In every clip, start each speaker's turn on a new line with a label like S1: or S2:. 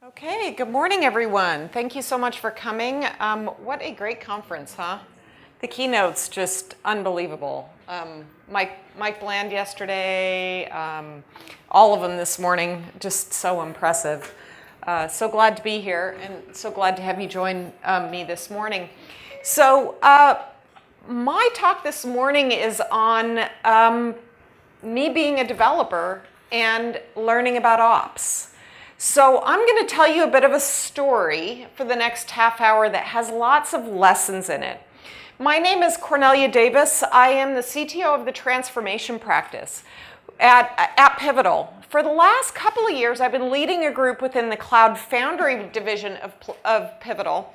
S1: Okay, good morning, everyone. Thank you so much for coming. What a great conference, huh? The keynote's just unbelievable. Mike Bland yesterday, all of them this morning, just so impressive. So glad to be here and so glad to have you join me this morning. So my talk this morning is on me being a developer and learning about ops. So I'm going to tell you a bit of a story for the next half hour that has lots of lessons in it. My name is Cornelia Davis. I am the CTO of the transformation practice at Pivotal. For the last couple of years, I've been leading a group within the Cloud Foundry division of Pivotal.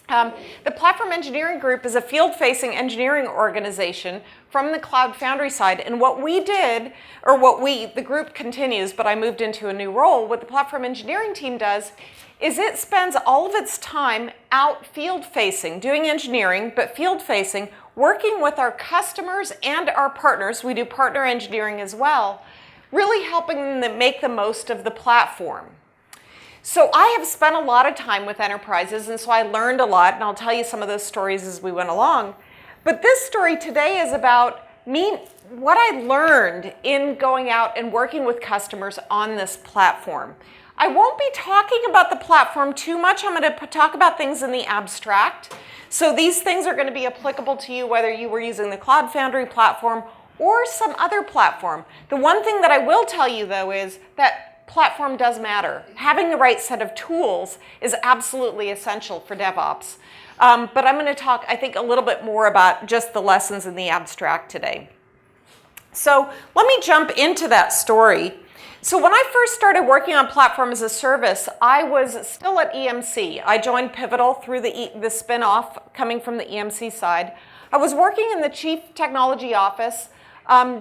S1: The Platform Engineering Group is a field-facing engineering organization from the Cloud Foundry side. And what we did, or the group continues, but I moved into a new role, what the Platform Engineering team does is it spends all of its time out field-facing, doing engineering, but field-facing, working with our customers and our partners. We do partner engineering as well, really helping them make the most of the platform. So I have spent a lot of time with enterprises, and so I learned a lot, and I'll tell you some of those stories as we went along. But this story today is about what I learned in going out and working with customers on this platform. I won't be talking about the platform too much. I'm going to talk about things in the abstract. So these things are going to be applicable to you whether you were using the Cloud Foundry platform or some other platform. The one thing that I will tell you, though, is that platform does matter. Having the right set of tools is absolutely essential for DevOps. But I'm going to talk, I think, a little bit more about just the lessons in the abstract today. So let me jump into that story. So when I first started working on Platform as a Service, I was still at EMC. I joined Pivotal through the spin-off coming from the EMC side. I was working in the Chief Technology Office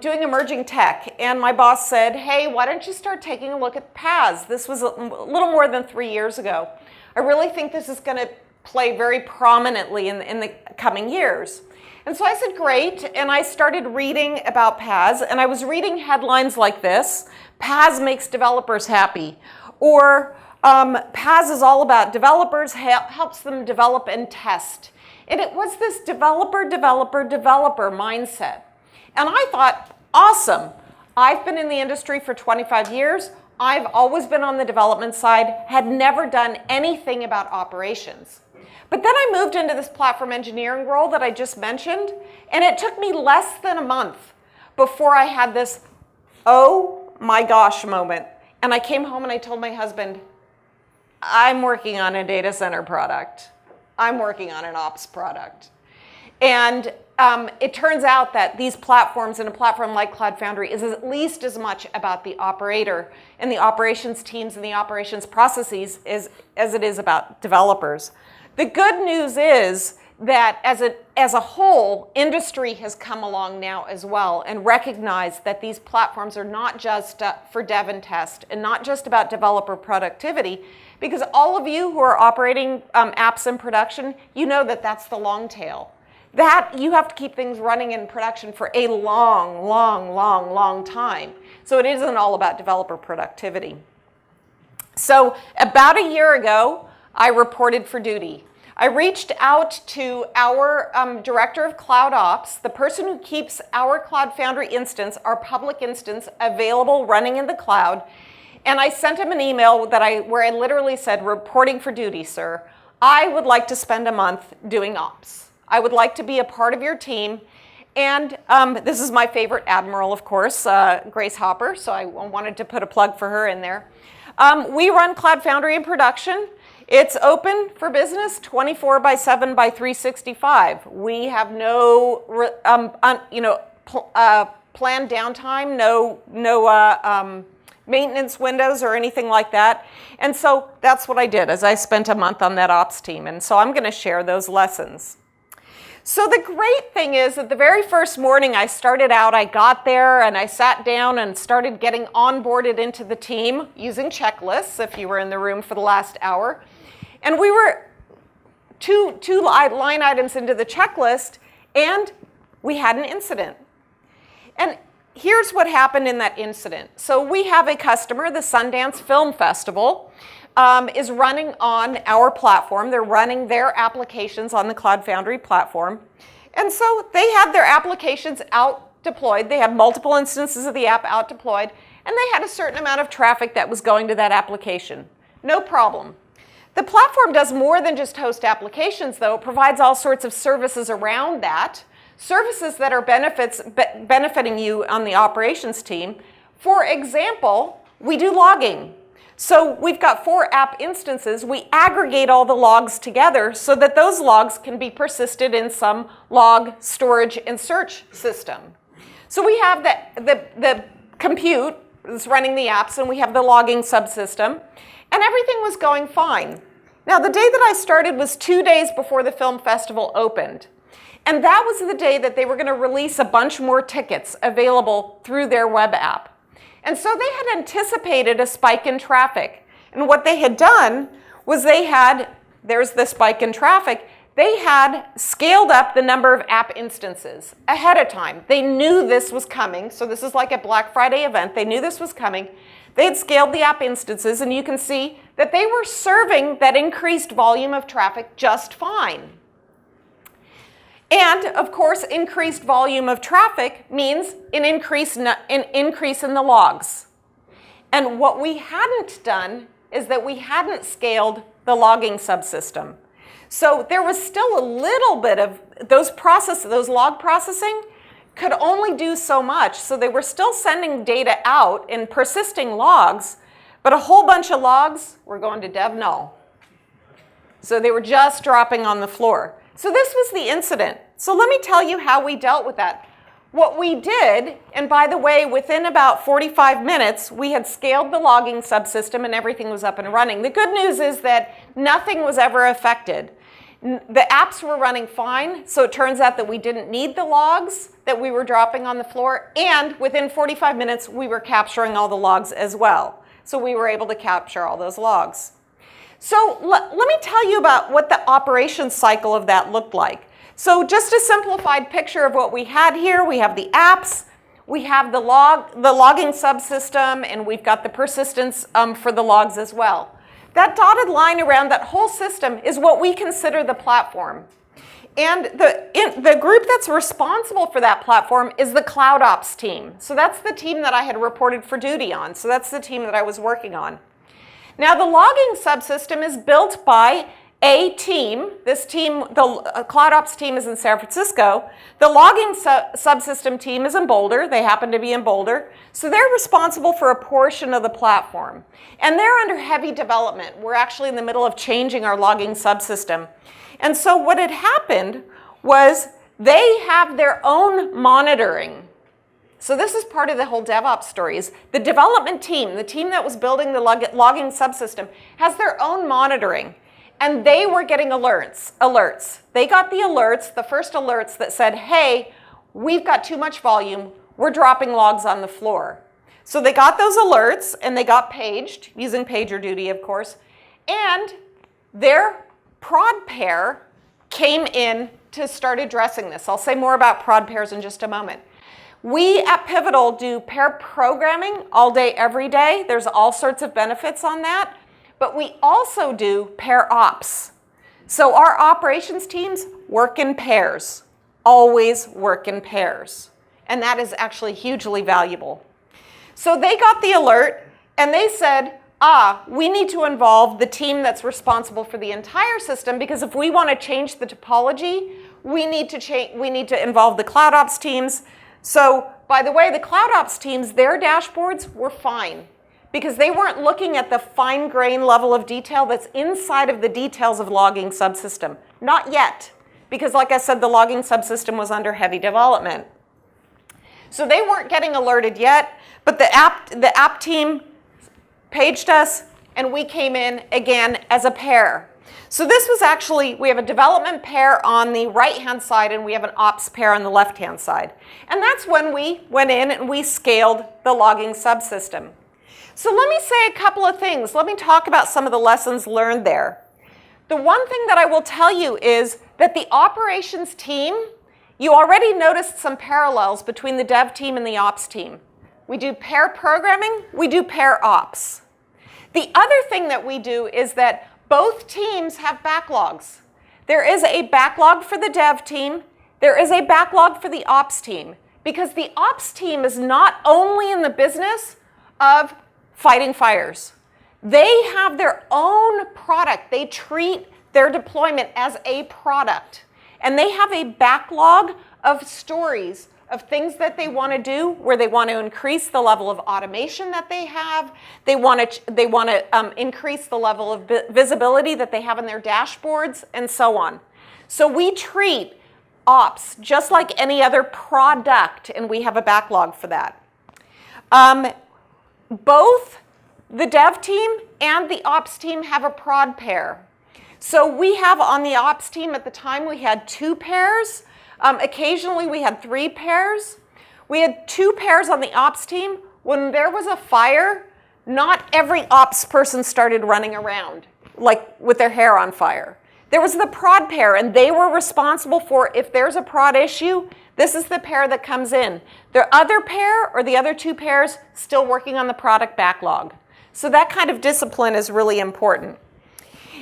S1: doing emerging tech, and my boss said, hey, why don't you start taking a look at PaaS? This was a little more than 3 years ago. I really think this is going to play very prominently in the coming years. And so I said, great, and I started reading about PaaS, and I was reading headlines like this: PaaS makes developers happy, or PaaS is all about developers, helps them develop and test. And it was this developer mindset. And I thought, awesome. I've been in the industry for 25 years. I've always been on the development side, had never done anything about operations. But then I moved into this platform engineering role that I just mentioned, and it took me less than a month before I had this, oh my gosh moment. And I came home and I told my husband, I'm working on a data center product. I'm working on an ops product. And it turns out that these platforms and a platform like Cloud Foundry is at least as much about the operator and the operations teams and the operations processes as it is about developers. The good news is that as a whole, industry has come along now as well and recognized that these platforms are not just for dev and test and not just about developer productivity, because all of you who are operating apps in production, you know that that's the long tail. That you have to keep things running in production for a long time. So it isn't all about developer productivity. So about a year ago, I reported for duty. I reached out to our director of Cloud Ops, the person who keeps our Cloud Foundry instance, our public instance, available running in the cloud. And I sent him an email where I literally said, reporting for duty, sir. I would like to spend a month doing ops. I would like to be a part of your team. And this is my favorite admiral, of course, Grace Hopper, so I wanted to put a plug for her in there. We run Cloud Foundry in production. It's open for business 24/7 by 365. We have no planned downtime, no maintenance windows or anything like that. And so that's what I did, is I spent a month on that ops team. And so I'm going to share those lessons. So the great thing is that the very first morning I started out, I got there and I sat down and started getting onboarded into the team using checklists, if you were in the room for the last hour. And we were two line items into the checklist, and we had an incident. And here's what happened in that incident. So we have a customer, the Sundance Film Festival, is running on our platform. They're running their applications on the Cloud Foundry platform. And so they had their applications out deployed. They had multiple instances of the app out deployed, and they had a certain amount of traffic that was going to that application. No problem. The platform does more than just host applications, though. It provides all sorts of services around that, services that are benefiting you on the operations team. For example, we do logging. So we've got 4 app instances. We aggregate all the logs together so that those logs can be persisted in some log storage and search system. So we have the compute that's running the apps, and we have the logging subsystem, and everything was going fine. Now, the day that I started was 2 days before the film festival opened. And that was the day that they were going to release a bunch more tickets available through their web app. And so they had anticipated a spike in traffic. And what they had done was there's the spike in traffic, they had scaled up the number of app instances ahead of time. They knew this was coming, so this is like a Black Friday event. They knew this was coming. They had scaled the app instances, and you can see that they were serving that increased volume of traffic just fine. And, of course, increased volume of traffic means an increase in the logs. And what we hadn't done is that we hadn't scaled the logging subsystem. So there was still a little bit of those log processing could only do so much. So they were still sending data out in persisting logs, but a whole bunch of logs were going to dev null. So they were just dropping on the floor. So this was the incident. So let me tell you how we dealt with that. What we did, and by the way, within about 45 minutes, we had scaled the logging subsystem and everything was up and running. The good news is that nothing was ever affected. The apps were running fine, so it turns out that we didn't need the logs that we were dropping on the floor, and within 45 minutes, we were capturing all the logs as well. So we were able to capture all those logs. So let me tell you about what the operations cycle of that looked like. So just a simplified picture of what we had here. We have the apps, we have the logging subsystem, and we've got the persistence for the logs as well. That dotted line around that whole system is what we consider the platform. And the group that's responsible for that platform is the Cloud Ops team. So that's the team that I had reported for duty on. So that's the team that I was working on. Now, the logging subsystem is built by a team. This team, the Cloud Ops team, is in San Francisco. The logging subsystem team is in Boulder. They happen to be in Boulder. So they're responsible for a portion of the platform. And they're under heavy development. We're actually in the middle of changing our logging subsystem. And so what had happened was they have their own monitoring. So this is part of the whole DevOps story. Is the development team, the team that was building the logging subsystem, has their own monitoring. And they were getting alerts. They got the alerts, the first alerts that said, hey, we've got too much volume. We're dropping logs on the floor. So they got those alerts, and they got paged, using PagerDuty, of course. And their prod pair came in to start addressing this. I'll say more about prod pairs in just a moment. We at Pivotal do pair programming all day, every day. There's all sorts of benefits on that. But we also do pair ops. So our operations teams work in pairs, always work in pairs. And that is actually hugely valuable. So they got the alert, and they said, we need to involve the team that's responsible for the entire system, because if we want to change the topology, we need to involve the Cloud Ops teams. So, by the way, the Cloud Ops teams, their dashboards were fine, because they weren't looking at the fine-grained level of detail that's inside of the details of logging subsystem. Not yet, because like I said, the logging subsystem was under heavy development. So they weren't getting alerted yet, but the app team paged us, and we came in again as a pair. So this was actually, we have a development pair on the right-hand side, and we have an ops pair on the left-hand side. And that's when we went in and we scaled the logging subsystem. So let me say a couple of things. Let me talk about some of the lessons learned there. The one thing that I will tell you is that the operations team, You already noticed some parallels between the dev team and the ops team. We do pair programming, we do pair ops. The other thing that we do is that both teams have backlogs. There is a backlog for the dev team, there is a backlog for the ops team, because the ops team is not only in the business of fighting fires. They have their own product. They treat their deployment as a product. And they have a backlog of stories of things that they want to do, where they want to increase the level of automation that they have. They want to increase the level of visibility that they have in their dashboards, and so on. So we treat ops just like any other product, and we have a backlog for that. Both the dev team and the ops team have a prod pair. So we have on the ops team at the time, we had 2 pairs. Occasionally we had 3 pairs. We had 2 pairs on the ops team. When there was a fire, not every ops person started running around like with their hair on fire. There was the prod pair, and they were responsible for, if there's a prod issue, this is the pair that comes in. The other pair, or the other 2 pairs, still working on the product backlog. So that kind of discipline is really important.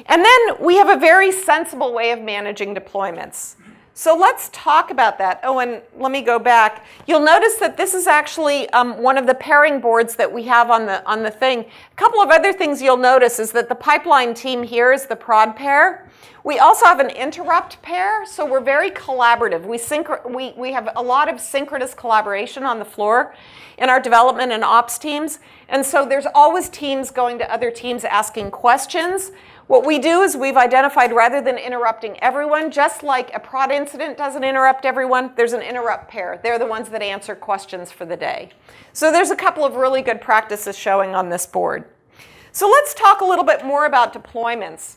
S1: And then we have a very sensible way of managing deployments. So let's talk about that. Oh, and let me go back. You'll notice that this is actually one of the pairing boards that we have on the thing. A couple of other things you'll notice is that the pipeline team here is the prod pair. We also have an interrupt pair, so we're very collaborative. We have a lot of synchronous collaboration on the floor in our development and ops teams. And so there's always teams going to other teams asking questions. What we do is we've identified, rather than interrupting everyone, just like a prod incident doesn't interrupt everyone, there's an interrupt pair. They're the ones that answer questions for the day. So there's a couple of really good practices showing on this board. So let's talk a little bit more about deployments.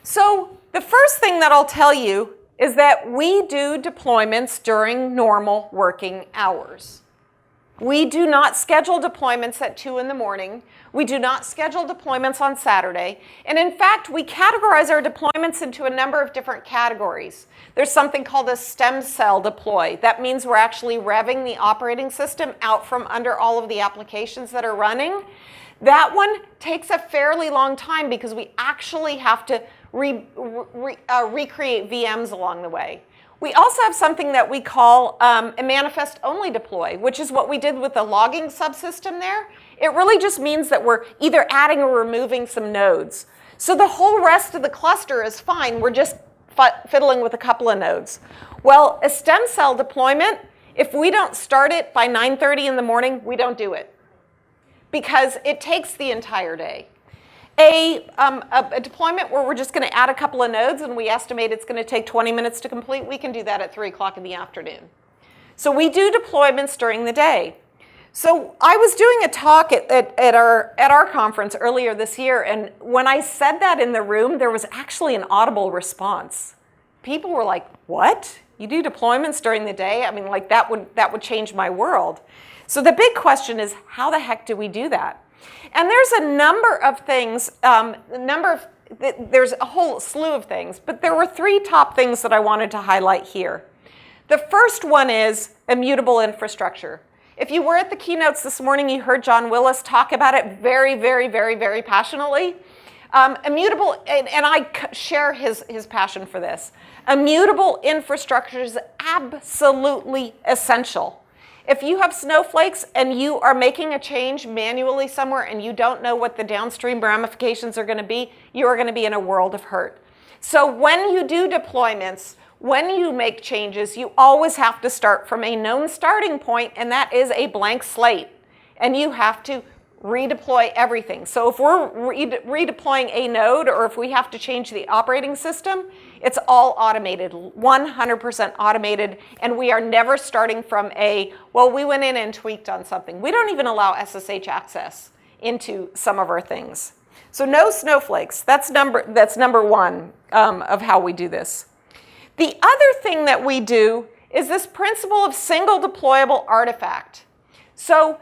S1: So the first thing that I'll tell you is that we do deployments during normal working hours. We do not schedule deployments at 2 in the morning. We do not schedule deployments on Saturday. And in fact, we categorize our deployments into a number of different categories. There's something called a stem cell deploy. That means we're actually revving the operating system out from under all of the applications that are running. That one takes a fairly long time because we actually have to recreate VMs along the way. We also have something that we call a manifest-only deploy, which is what we did with the logging subsystem there. It really just means that we're either adding or removing some nodes. So the whole rest of the cluster is fine. We're just fiddling with a couple of nodes. Well, a stem cell deployment, if we don't start it by 9:30 in the morning, we don't do it because it takes the entire day. A deployment where we're just going to add a couple of nodes and we estimate it's going to take 20 minutes to complete, we can do that at 3 o'clock in the afternoon. So we do deployments during the day. So I was doing a talk at our conference earlier this year, and when I said that in the room, there was actually an audible response. People were like, "What? You do deployments during the day? I mean, like that would change my world." So the big question is, how the heck do we do that? And there's a number of things, there's a whole slew of things, but there were 3 top things that I wanted to highlight here. The first one is immutable infrastructure. If you were at the keynotes this morning, you heard John Willis talk about it very, very, very, very passionately. Immutable, and I share his passion for this. Immutable infrastructure is absolutely essential. If you have snowflakes and you are making a change manually somewhere and you don't know what the downstream ramifications are going to be, you are going to be in a world of hurt. So when you do deployments, when you make changes, you always have to start from a known starting point, and that is a blank slate. And you have to redeploy everything. So if we're redeploying a node, or if we have to change the operating system, it's all automated, 100% automated, and we are never starting from well, we went in and tweaked on something. We don't even allow SSH access into some of our things. So no snowflakes. That's number one of how we do this. The other thing that we do is this principle of single deployable artifact. So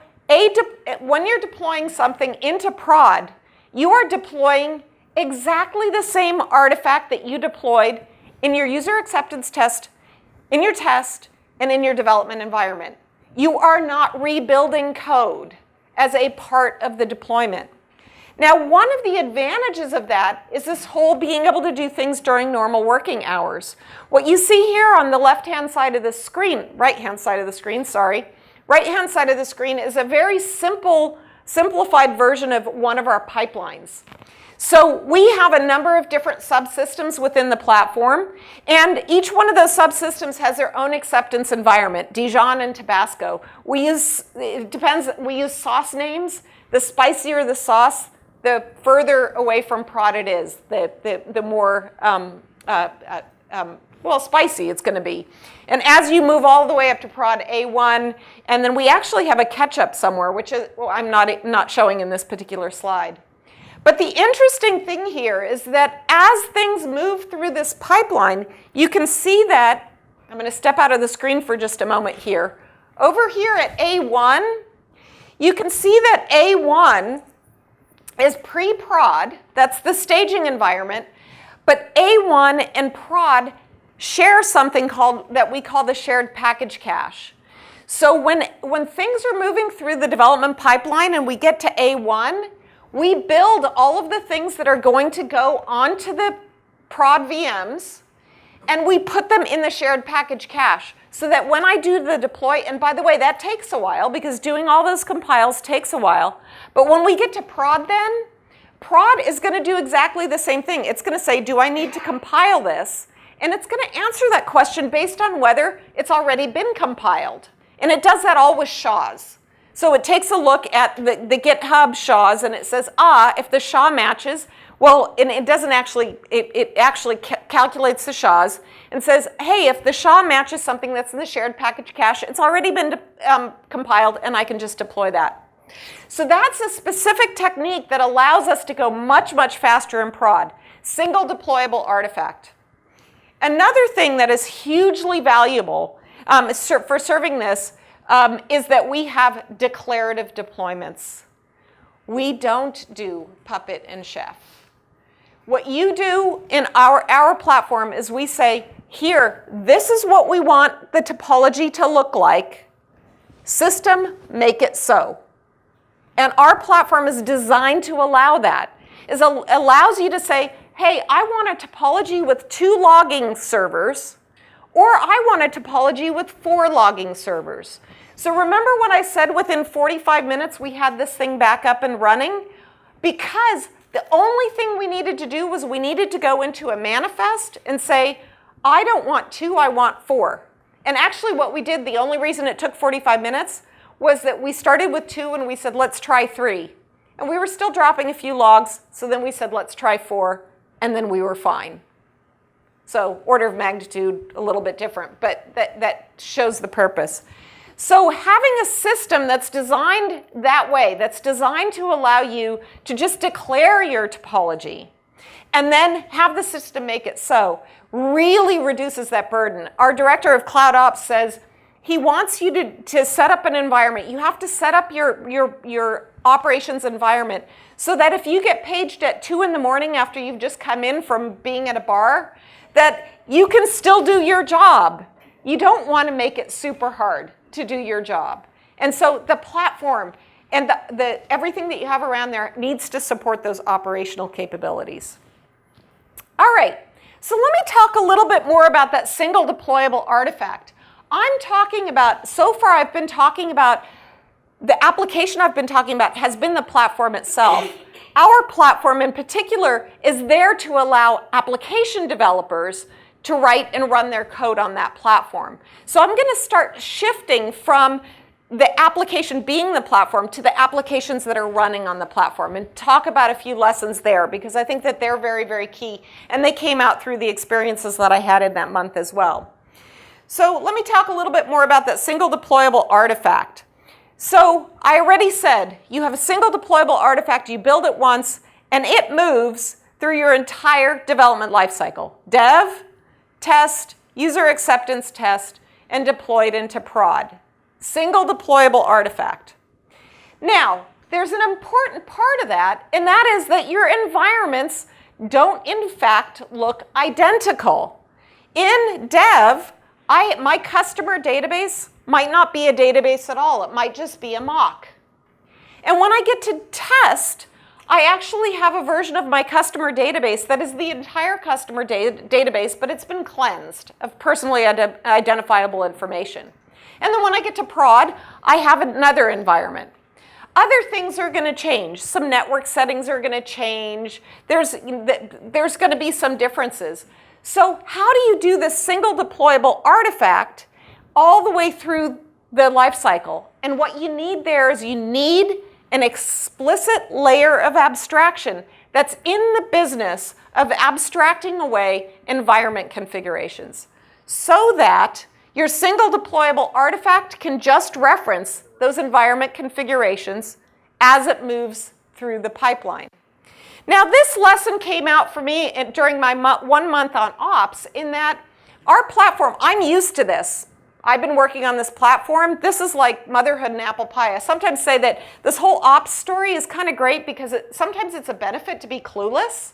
S1: when you're deploying something into prod, you are deploying exactly the same artifact that you deployed in your user acceptance test in your test, and in your development environment. You are not rebuilding code as a part of the deployment. Now, one of the advantages of that is this whole being able to do things during normal working hours. What you see here on the left-hand side of the screen, right-hand side of the screen, sorry, right-hand side of the screen is a very simplified version of one of our pipelines. So we have a number of different subsystems within the platform, and each one of those subsystems has their own acceptance environment, Dijon and Tabasco. It depends, we use sauce names. The spicier the sauce, the further away from prod it is, the more well, spicy it's going to be. And as you move all the way up to prod A1, and then we actually have a catch-up somewhere, which is, well, I'm not showing in this particular slide. But the interesting thing here is that as things move through this pipeline, you can see that, I'm going to step out of the screen for just a moment here. Over here at A1, you can see that A1 is pre-prod, that's the staging environment, but A1 and prod share something that we call the shared package cache. So when things are moving through the development pipeline and we get to A1, we build all of the things that are going to go onto the prod VMs, and we put them in the shared package cache so that when I do the deploy, and by the way, that takes a while because doing all those compiles takes a while, but when we get to prod then, prod is going to do exactly the same thing. It's going to say, do I need to compile this? And it's going to answer that question based on whether it's already been compiled. And it does that all with SHAs. So it takes a look at the GitHub SHAs and it says, if the SHA matches, well, and it doesn't actually, it actually calculates the SHAs and says, hey, if the SHA matches something that's in the shared package cache, it's already been compiled and I can just deploy that. So that's a specific technique that allows us to go much, much faster in prod. Single deployable artifact. Another thing that is hugely valuable for serving this is that we have declarative deployments. We don't do Puppet and Chef. What you do in our platform is we say, here, this is what we want the topology to look like. System, make it so. And our platform is designed to allow that. It allows you to say, hey, I want a topology with 2 logging servers, or I want a topology with 4 logging servers. So remember when I said within 45 minutes we had this thing back up and running? Because the only thing we needed to do was we needed to go into a manifest and say, I don't want 2, I want 4. And actually what we did, the only reason it took 45 minutes was that we started with 2 and we said, let's try 3. And we were still dropping a few logs, so then we said, let's try 4, and then we were fine. So order of magnitude, a little bit different, but that shows the purpose. So having a system that's designed that way, that's designed to allow you to just declare your topology and then have the system make it so, really reduces that burden. Our director of Cloud Ops says he wants you to set up an environment. You have to set up your operations environment so that if you get paged at 2 in the morning after you've just come in from being at a bar, that you can still do your job. You don't want to make it super hard to do your job. And so the platform and everything that you have around there needs to support those operational capabilities. All right, so let me talk a little bit more about that single deployable artifact. I'm talking about, so far I've been talking about, the application I've been talking about has been the platform itself. Our platform in particular is there to allow application developers to write and run their code on that platform. So I'm going to start shifting from the application being the platform to the applications that are running on the platform and talk about a few lessons there because I think that they're very, very key and they came out through the experiences that I had in that month as well. So let me talk a little bit more about that single deployable artifact. So I already said you have a single deployable artifact, you build it once, and it moves through your entire development lifecycle. Dev, test, user acceptance test, and deployed into prod. Single deployable artifact. Now, there's an important part of that, and that is that your environments don't in fact look identical. In Dev, My customer database might not be a database at all. It might just be a mock. And when I get to test, I actually have a version of my customer database that is the entire customer database, but it's been cleansed of personally identifiable information. And then when I get to prod, I have another environment. Other things are going to change. Some network settings are going to change. There's going to be some differences. So how do you do this single deployable artifact all the way through the lifecycle? And what you need there is you need an explicit layer of abstraction that's in the business of abstracting away environment configurations so that your single deployable artifact can just reference those environment configurations as it moves through the pipeline. Now, this lesson came out for me during my 1 month on ops in that our platform, I'm used to this. I've been working on this platform. This is like motherhood and apple pie. I sometimes say that this whole ops story is kind of great because sometimes it's a benefit to be clueless.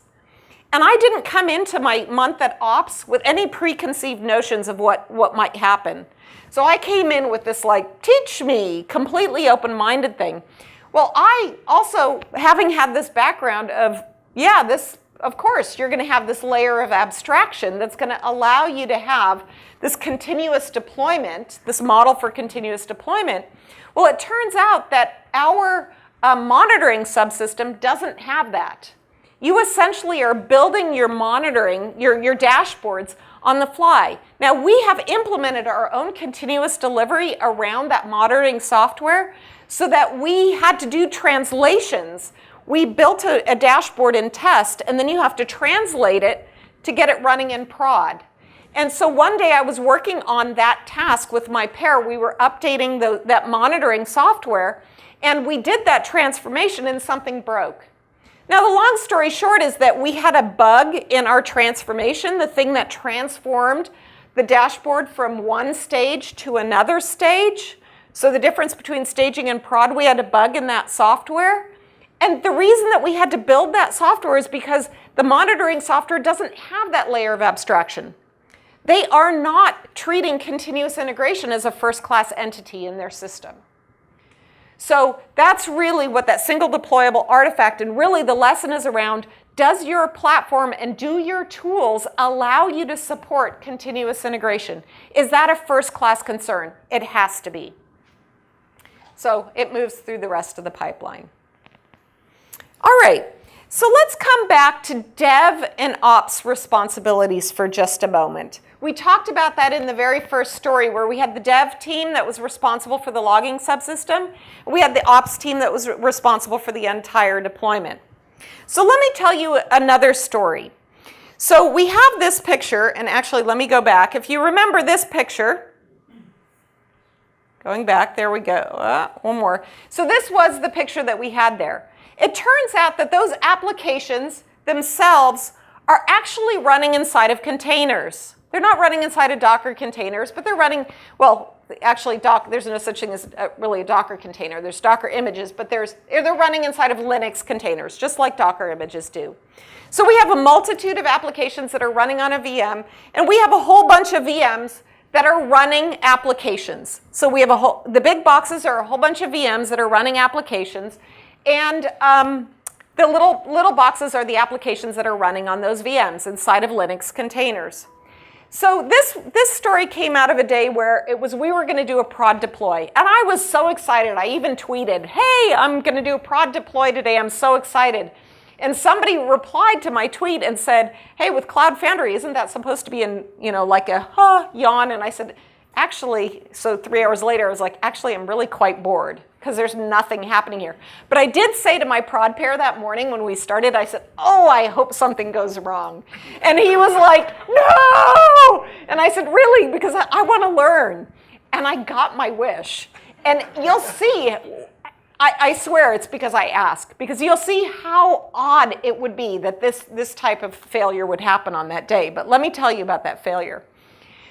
S1: And I didn't come into my month at ops with any preconceived notions of what might happen. So I came in with this like, teach me, completely open-minded thing. Well, I also, having had this background of, of course, you're going to have this layer of abstraction that's going to allow you to have this continuous deployment, this model for continuous deployment. Well, it turns out that our monitoring subsystem doesn't have that. You essentially are building your monitoring, your dashboards on the fly. Now, we have implemented our own continuous delivery around that monitoring software so that we had to do translations. We built a dashboard in test, and then you have to translate it to get it running in prod. And so one day I was working on that task with my pair. We were updating that monitoring software, and we did that transformation and something broke. Now, the long story short is that we had a bug in our transformation, the thing that transformed the dashboard from one stage to another stage. So the difference between staging and prod, we had a bug in that software. And the reason that we had to build that software is because the monitoring software doesn't have that layer of abstraction. They are not treating continuous integration as a first-class entity in their system. So that's really what that single deployable artifact, and really the lesson is around, does your platform and do your tools allow you to support continuous integration? Is that a first-class concern? It has to be. So it moves through the rest of the pipeline. All right, so let's come back to dev and ops responsibilities for just a moment. We talked about that in the very first story where we had the dev team that was responsible for the logging subsystem. We had the ops team that was responsible for the entire deployment. So let me tell you another story. So we have this picture, and actually let me go back. If you remember this picture, going back, there we go, one more. So this was the picture that we had there. It turns out that those applications themselves are actually running inside of containers. They're not running inside of Docker containers, but they're running, well, actually there's no such thing as really a Docker container. There's Docker images, but they're running inside of Linux containers, just like Docker images do. So we have a multitude of applications that are running on a VM, and we have a whole bunch of VMs that are running applications. So we have the big boxes are a whole bunch of VMs that are running applications, and the little boxes are the applications that are running on those VMs inside of Linux containers. So this story came out of a day where we were going to do a prod deploy. And I was so excited. I even tweeted, hey, I'm going to do a prod deploy today. I'm so excited. And somebody replied to my tweet and said, hey, with Cloud Foundry, isn't that supposed to be in, like a yawn? And I said, actually, so 3 hours later, I was like, actually, I'm really quite bored because there's nothing happening here. But I did say to my prod pair that morning when we started, I said, oh, I hope something goes wrong. And he was like, no! And I said, really? Because I want to learn. And I got my wish. And you'll see, I swear it's because I asked, because you'll see how odd it would be that this type of failure would happen on that day. But let me tell you about that failure.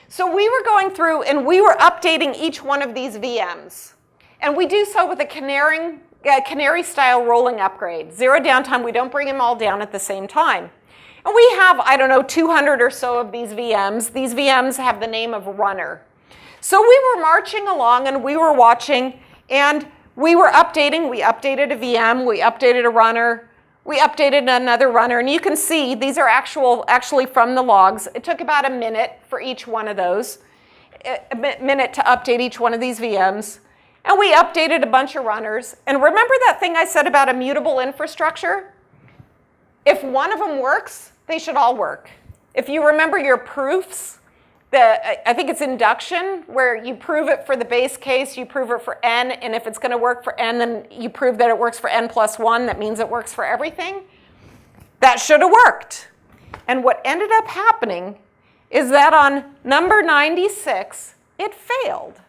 S1: So we were going through and we were updating each one of these VMs. And we do so with a canary-style rolling upgrade. Zero downtime, we don't bring them all down at the same time. And we have, I don't know, 200 or so of these VMs. These VMs have the name of runner. So we were marching along and we were watching and we were updating. We updated a VM, we updated a runner, we updated another runner. And you can see these are actually from the logs. It took about a minute for each one of those, a minute to update each one of these VMs. And we updated a bunch of runners. And remember that thing I said about immutable infrastructure? If one of them works, they should all work. If you remember your proofs, I think it's induction, where you prove it for the base case, you prove it for n, and if it's going to work for n, then you prove that it works for n plus 1. That means it works for everything. That should have worked. And what ended up happening is that on number 96, it failed.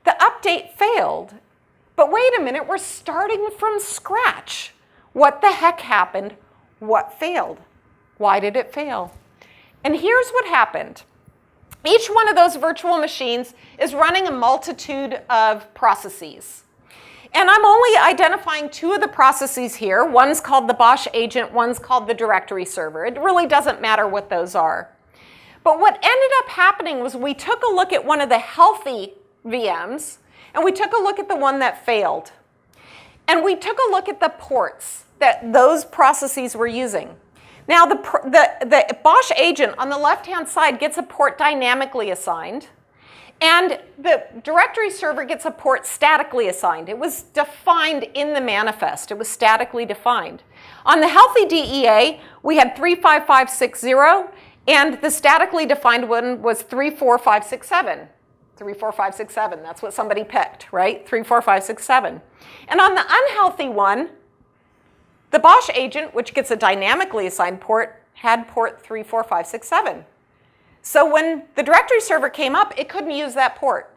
S1: The update failed. But wait a minute, we're starting from scratch. What the heck happened? What failed? Why did it fail? And here's what happened. Each one of those virtual machines is running a multitude of processes. And I'm only identifying two of the processes here. One's called the Bosch agent, one's called the directory server. It really doesn't matter what those are. But what ended up happening was we took a look at one of the healthy VMs, and we took a look at the one that failed. And we took a look at the ports that those processes were using. Now, the Bosch agent on the left-hand side gets a port dynamically assigned, and the directory server gets a port statically assigned. It was defined in the manifest. It was statically defined. On the healthy DEA, we had 35560, and the statically defined one was 34567. 34567, that's what somebody picked, right? 34567. And on the unhealthy one, the Bosch agent, which gets a dynamically assigned port, had port 34567. So when the directory server came up, it couldn't use that port.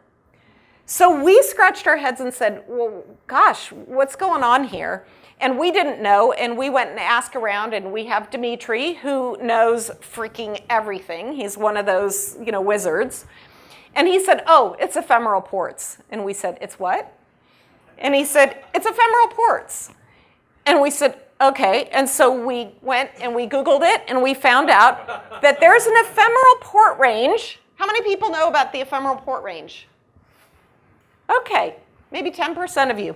S1: So we scratched our heads and said, well, gosh, what's going on here? And we didn't know, and we went and asked around, and we have Dimitri, who knows freaking everything. He's one of those, wizards. And he said, oh, it's ephemeral ports. And we said, it's what? And he said, it's ephemeral ports. And we said, okay. And so we went and we Googled it, and we found out that there's an ephemeral port range. How many people know about the ephemeral port range? Okay, maybe 10% of you.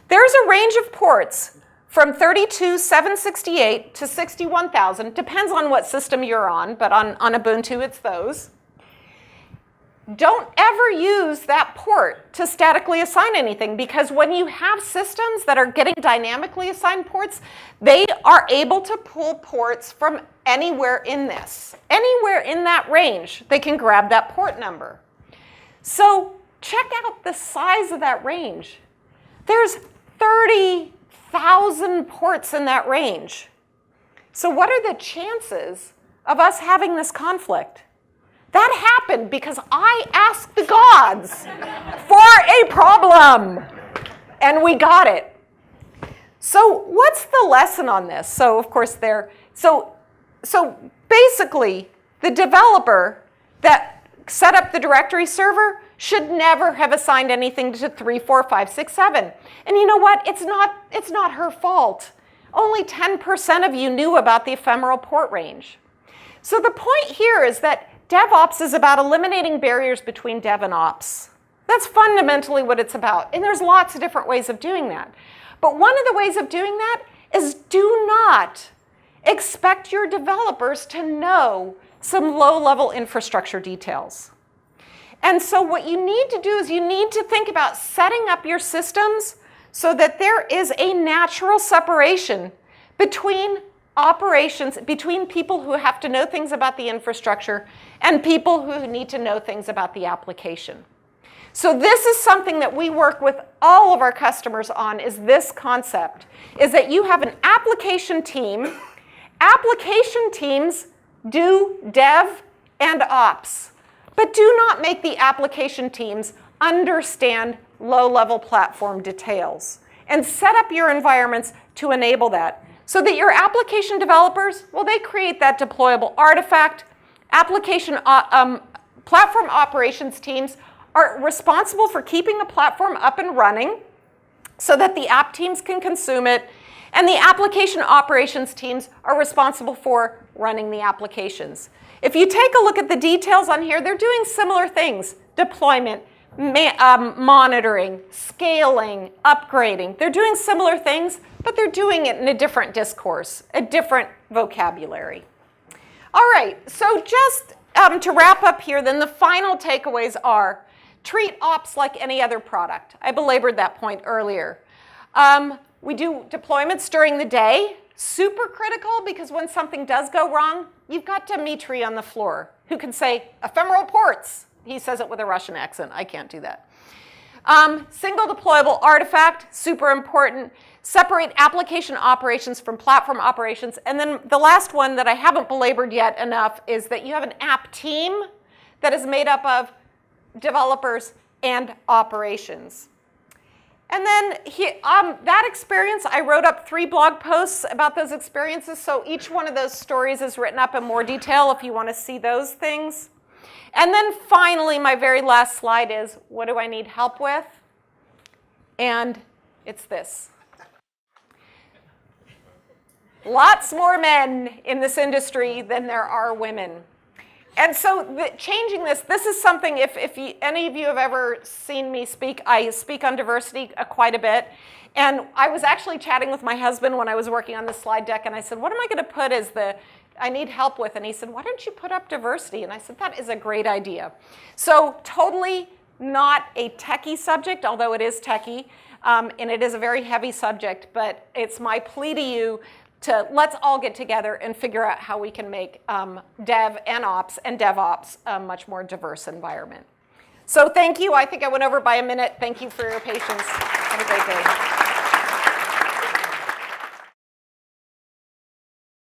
S1: There's a range of ports from 32,768 to 61,000. Depends on what system you're on, but on Ubuntu, it's those. Don't ever use that port to statically assign anything, because when you have systems that are getting dynamically assigned ports, they are able to pull ports from anywhere in this. Anywhere in that range, they can grab that port number. So check out the size of that range. There's 30,000 ports in that range. So what are the chances of us having this conflict? That happened because I asked the gods for a problem, and we got it. So what's the lesson on this? So of course so basically the developer that set up the directory server should never have assigned anything to 34567. And you know what? It's not her fault. Only 10% of you knew about the ephemeral port range. So the point here is that DevOps is about eliminating barriers between dev and ops. That's fundamentally what it's about. And there's lots of different ways of doing that. But one of the ways of doing that is do not expect your developers to know some low-level infrastructure details. And so what you need to do is you need to think about setting up your systems so that there is a natural separation between operations, between people who have to know things about the infrastructure and people who need to know things about the application. So this is something that we work with all of our customers on, is this concept, is that you have an application team. Application teams do dev and ops, but do not make the application teams understand low-level platform details, and set up your environments to enable that. So that your application developers, well, they create that deployable artifact. Platform operations teams are responsible for keeping the platform up and running so that the app teams can consume it. And the application operations teams are responsible for running the applications. If you take a look at the details on here, they're doing similar things. Deployment, monitoring, scaling, upgrading. They're doing similar things, but they're doing it in a different discourse, a different vocabulary. All right, so just to wrap up here, then the final takeaways are treat ops like any other product. I belabored that point earlier. We do deployments during the day. Super critical because when something does go wrong, you've got Dimitri on the floor who can say, ephemeral ports. He says it with a Russian accent. I can't do that. Single deployable artifact, super important. Separate application operations from platform operations. And then the last one that I haven't belabored yet enough is that you have an app team that is made up of developers and operations. And then that experience, I wrote up 3 blog posts about those experiences. So each one of those stories is written up in more detail if you want to see those things. And then finally, my very last slide is, what do I need help with? And it's this. Lots more men in this industry than there are women. And so changing this is something, if any of you have ever seen me speak, I speak on diversity quite a bit. And I was actually chatting with my husband when I was working on the slide deck, and I said, what am I going to put as I need help with? And he said, why don't you put up diversity? And I said, that is a great idea. So totally not a techie subject, although it is techie, and it is a very heavy subject, but it's my plea to you to let's all get together and figure out how we can make dev and ops and DevOps a much more diverse environment. So thank you. I think I went over by a minute. Thank you for your patience. Have a great day.